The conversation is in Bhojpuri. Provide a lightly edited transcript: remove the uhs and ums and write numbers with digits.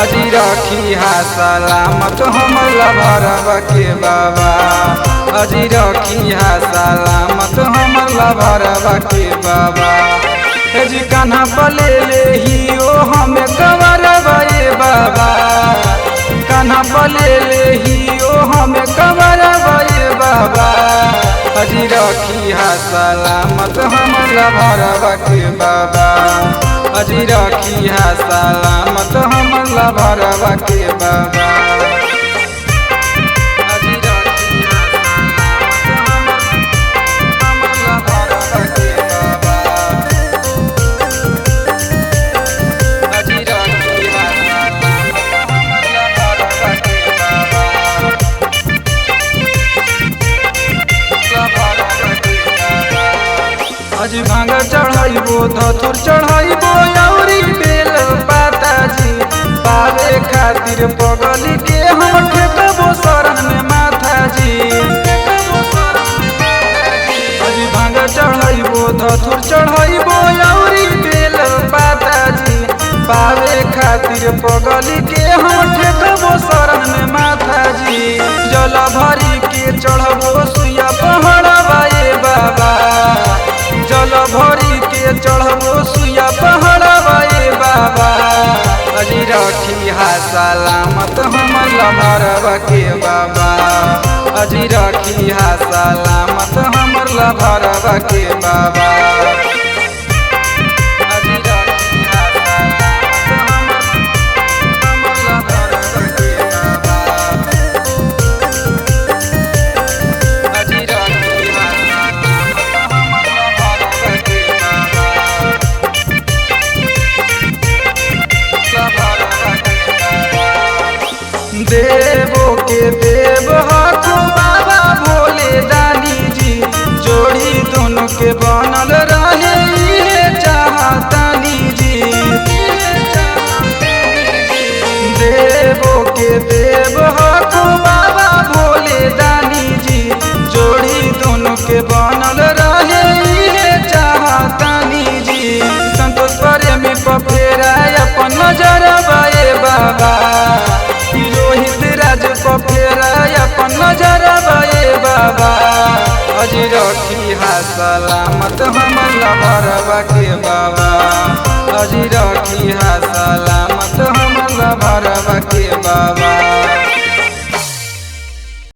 अजी रखी हा सलामत हमला भरवा के बाबा। अजी रखी हा सलामत हमला भरवा के बाबा। जी कान्हा पले ले ही ओ हमें कवरवा ए बाबा। कान्हा पले ले ही ओ हमें कवरवा ए बाबा। अजी रखी हा सलामत हमला भरवा के बाबा। अजी रखी हा सलामत हमला भरवा के बाबा। अजी रखी हा सलामत हमला भरवा के बाबा। अजी रखी हा सलामत हमला भरवा के बाबा। अजी भांग चढ़ाइबो धतुर चढ़ाइबो औरी बेल पाता जी। पावे खातिर पगली के हम ठेकबो शरण में माथा जी। अजी भांग चढ़ाइबो धतुर चढ़ाइबो औरी बेल पाता जी। पावे खातिर पगली के हम ठेकबो शरण में माथा जी। जल भरी के चढ़बो सुइया पहाड़वा ए बाबा। जल भरी के चढ़बो सुइया पहाड़वा ए बाबा। अजी रखी हा सलामत हमला भरवा के बाबा। अजी रखी हा सलामत हमला भरवा के बाबा। अजी रखी हा सलामत हमला भरवा के बाबा। अजी रखी हा सलामत हमला भरवा के बाबा। देवो के देव हाथो बाबा भोले दानी जी। जोड़ी दोनों के बनल रहे ये चाहतानी जी। देवो के देव हाथो बाबा भोले दानी जी। जोड़ी दोनों के बनल रहे ये चाहतानी जी। संतोष प्रेमी पफेरा अपन नजरवा ए बाबा। रोहित राज पफेरा अपन नजरवा ए बाबा। अजी रखी हा सलामत हमला भरवा के बाबा। अजी रखी हा सलामत हमला भरवा के बाबा।